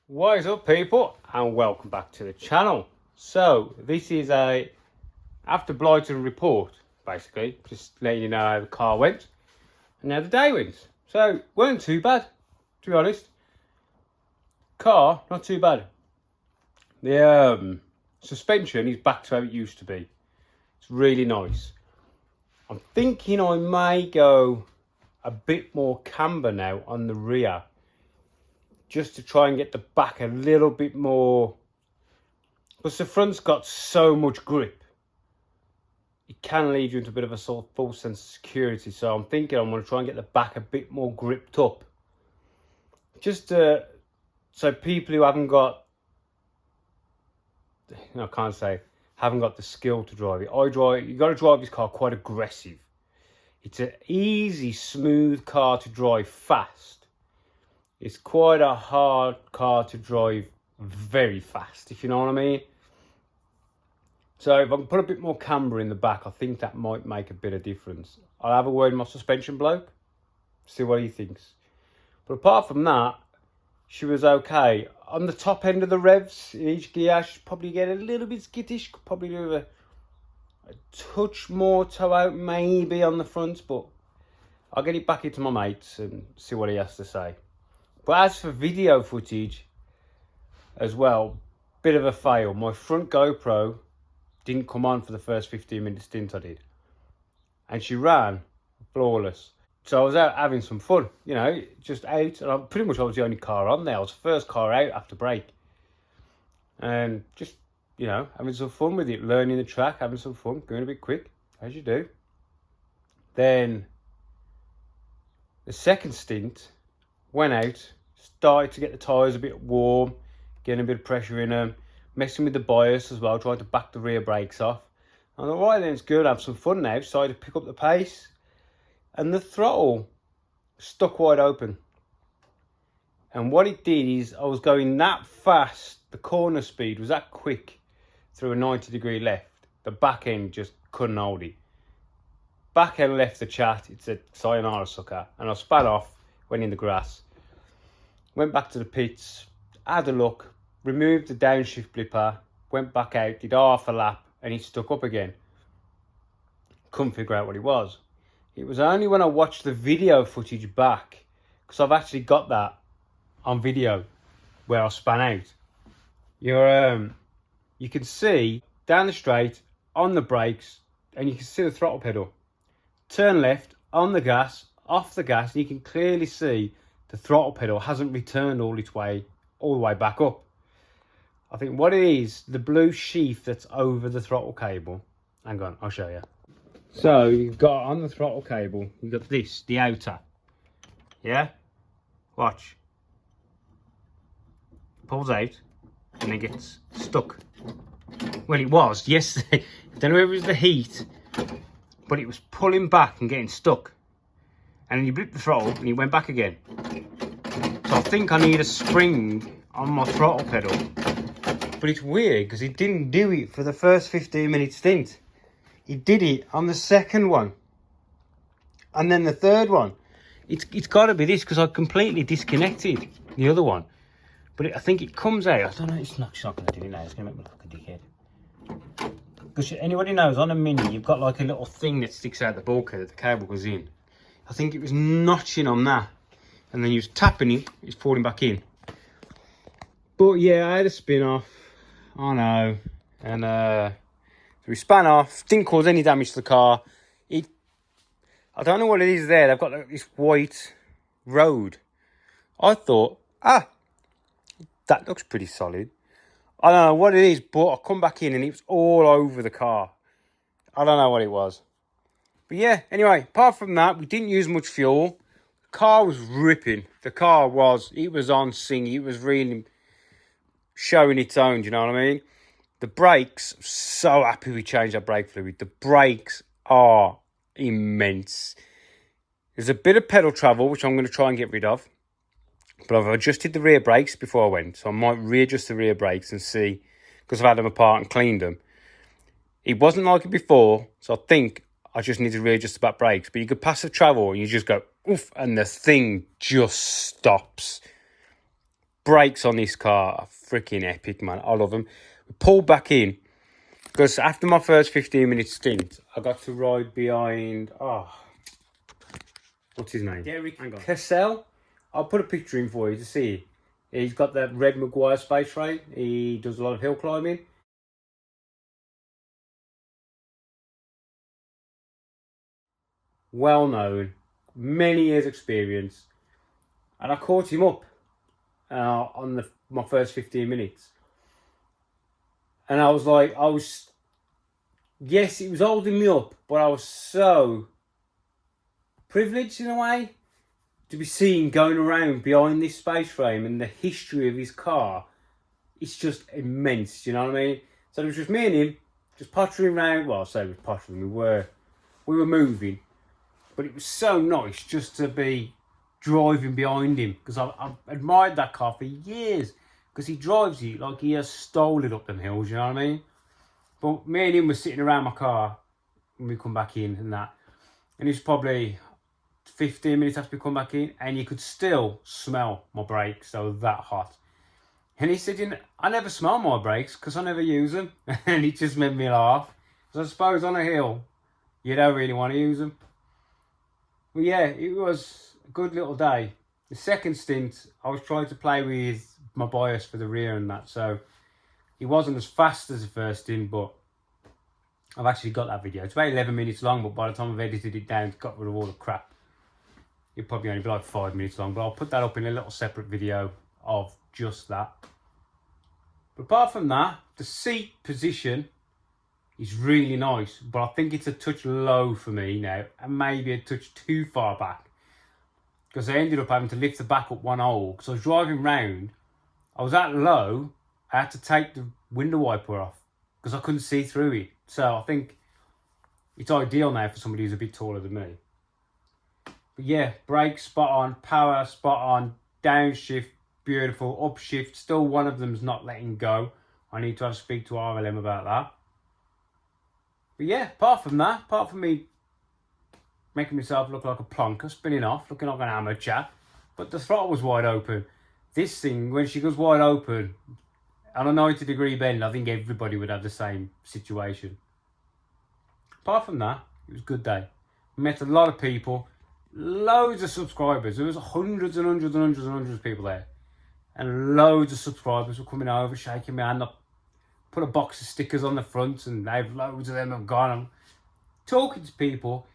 What is up, people, and welcome back to the channel. So this is a after Blyton report, basically, just letting you know how the car went and how the day went. So weren't too bad, to be honest. Car not too bad. The suspension is back to how it used to be. It's really nice. I'm thinking I may go a bit more camber now on the rear, just to try and get the back a little bit more, because the front's got so much grip, it can lead you into a bit of a sort of false sense of security. So I'm thinking I'm going to try and get the back a bit more gripped up, just so people who haven't got, I can't say haven't got the skill to drive it. You got to drive this car quite aggressive. It's an easy, smooth car to drive fast. It's quite a hard car to drive very fast, if you know what I mean. So if I can put a bit more camber in the back, I think that might make a bit of difference. I'll have a word with my suspension bloke, see what he thinks. But apart from that, she was okay. On the top end of the revs, in each gear, she'd probably get a little bit skittish. Could probably do a touch more toe out maybe on the front, but I'll get it back into my mates and see what he has to say. But as for video footage as well, bit of a fail. My front GoPro didn't come on for the first 15-minute stint I did. And she ran flawless. So I was out having some fun, you know, just out. And I was the only car on there. I was the first car out after break. And just, you know, having some fun with it. Learning the track, having some fun, going a bit quick, as you do. Then the second stint, went out, started to get the tyres a bit warm, getting a bit of pressure in them, messing with the bias as well, trying to back the rear brakes off. I thought, right then, it's good, have some fun now. Started to pick up the pace, and the throttle stuck wide open. And what it did is, I was going that fast, the corner speed was that quick through a 90-degree left. The back end just couldn't hold it. Back end left the chat, it said, sayonara sucker, and I span off, went in the grass. Went back to the pits, had a look, removed the downshift blipper, went back out, did half a lap, and it stuck up again. Couldn't figure out what it was. It was only when I watched the video footage back, because I've actually got that on video, where I span out. You can see down the straight, on the brakes, and you can see the throttle pedal. Turn left, on the gas, off the gas, and you can clearly see the throttle pedal hasn't returned all the way back up. I think what it is, the blue sheath that's over the throttle cable. Hang on, I'll show you. So you've got on the throttle cable, you've got this, the outer. Yeah? Watch. Pulls out and it gets stuck. Well, it was yesterday. I don't know if it was the heat, but it was pulling back and getting stuck. And then you blip the throttle and it went back again. So I think I need a spring on my throttle pedal. But it's weird because he didn't do it for the first 15-minute stint. He did it on the second one. And then the third one. It's got to be this, because I completely disconnected the other one. But I think it comes out. I don't know, it's not going to do it now. It's going to make me look like a dickhead. Because anybody knows, on a Mini, you've got like a little thing that sticks out the bulkhead that the cable goes in. I think it was notching on that. And then you was tapping it, it's falling back in. But yeah, I had a spin off. I know. And so we span off. Didn't cause any damage to the car. I don't know what it is there. They've got like this white road. I thought, that looks pretty solid. I don't know what it is, but I come back in and it was all over the car. I don't know what it was. But yeah, anyway, apart from that, we didn't use much fuel. The car was ripping. It was on sing. It was really showing its own, do you know what I mean? The brakes, so happy we changed our brake fluid. The brakes are immense. There's a bit of pedal travel, which I'm going to try and get rid of. But I've adjusted the rear brakes before I went. So I might readjust the rear brakes and see, because I've had them apart and cleaned them. It wasn't like it before, so I think I just need to readjust the back brakes. But you could pass the travel and you just go, oof, and the thing just stops. brakes on this car are freaking epic, man. I love them. We pulled back in because after my first 15-minute stint, I got to ride behind, what's his name? Derek Cassell. I'll put a picture in for you to see. He's got that red Maguire space frame. He does a lot of hill climbing. Well known, many years experience. And I caught him up on my first 15 minutes. And I was like, yes, it was holding me up, but I was so privileged in a way to be seen going around behind this space frame, and the history of his car. It's just immense, you know what I mean? So it was just me and him, just pottering around. Well, I say we were pottering, we were moving. But it was so nice just to be driving behind him, because I've admired that car for years, because he drives it like he has stolen up them hills, you know what I mean? But me and him were sitting around my car when we come back in and that, and it's probably 15 minutes after we come back in, and you could still smell my brakes. They were that hot. And he said, I never smell my brakes because I never use them. And it just made me laugh. Because I suppose on a hill, you don't really want to use them. But yeah, it was a good little day. The second stint, I was trying to play with my bias for the rear and that. So it wasn't as fast as the first stint, but I've actually got that video. It's about 11 minutes long, but by the time I've edited it down, got rid of all the crap. It'll probably only be like 5 minutes long, but I'll put that up in a little separate video of just that. But apart from that, the seat position is really nice, but I think it's a touch low for me now, and maybe a touch too far back, because I ended up having to lift the back up one hole. Because I was driving round, I was that low, I had to take the window wiper off because I couldn't see through it. So I think it's ideal now for somebody who's a bit taller than me. But yeah, brakes spot on, power spot on, downshift beautiful, upshift, still one of them's not letting go. I need to have to speak to RLM about that. But yeah, apart from me making myself look like a plonker, spinning off, looking like an amateur, but the throttle was wide open. This thing, when she goes wide open, on a 90-degree bend, I think everybody would have the same situation. Apart from that, it was a good day. Met a lot of people, loads of subscribers. There was hundreds and hundreds and hundreds and hundreds of people there. And loads of subscribers were coming over, shaking my hand. I put a box of stickers on the front, and loads of them have gone. I'm talking to people,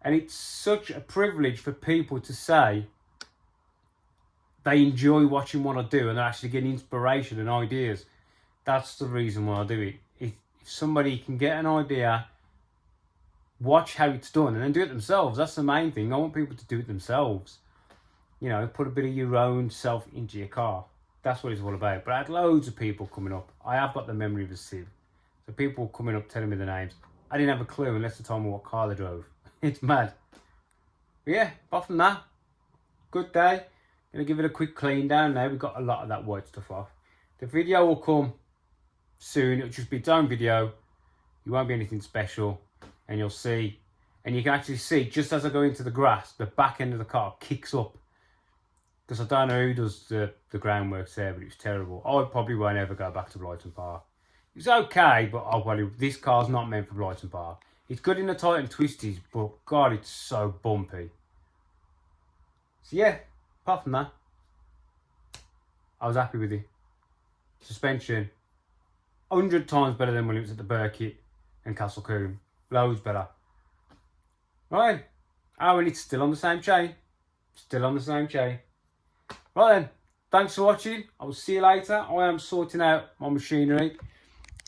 and it's such a privilege for people to say they enjoy watching what I do and they're actually getting inspiration and ideas. That's the reason why I do it. If somebody can get an idea, watch how it's done, and then do it themselves. That's the main thing. I want people to do it themselves. You know, put a bit of your own self into your car. That's what it's all about. But I had loads of people coming up. I have got the memory of a sieve. So people coming up telling me the names. I didn't have a clue unless they told me what car they drove. It's mad. But yeah, apart from that, good day. Gonna give it a quick clean down now. We've got a lot of that white stuff off. The video will come soon. It'll just be its own video. It won't be anything special. And you'll see. And you can actually see, just as I go into the grass, the back end of the car kicks up. Because I don't know who does the groundworks there, but it's terrible. I probably won't ever go back to Blighton Park. It's okay, but this car's not meant for Blighton Park. It's good in the tight and twisties, but God, it's so bumpy. So yeah, apart from that, I was happy with it. Suspension, 100 times better than when it was at the Burkitt and Castle Coombe. Loads better. Right, and it's still on the same chain. Still on the same chain. Right then, thanks for watching. I will see you later. I am sorting out my machinery.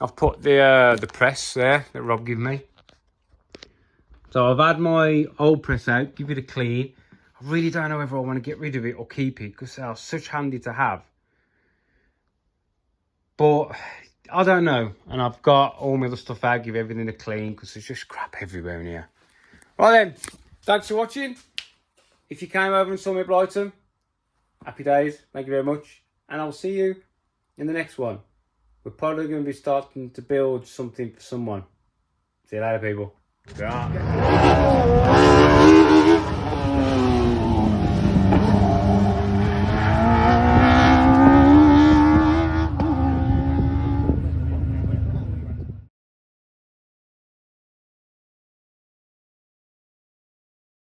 I've put the press there that Rob gave me. So I've had my old press out, give it a clean. I really don't know whether I want to get rid of it or keep it, because they are such handy to have. But I don't know. And I've got all my other stuff out, give everything a clean, because there's just crap everywhere in here. Right then, thanks for watching. If you came over and saw me at Blyton, happy days, thank you very much. And I'll see you in the next one. We're probably going to be starting to build something for someone. See you later, people. Bye.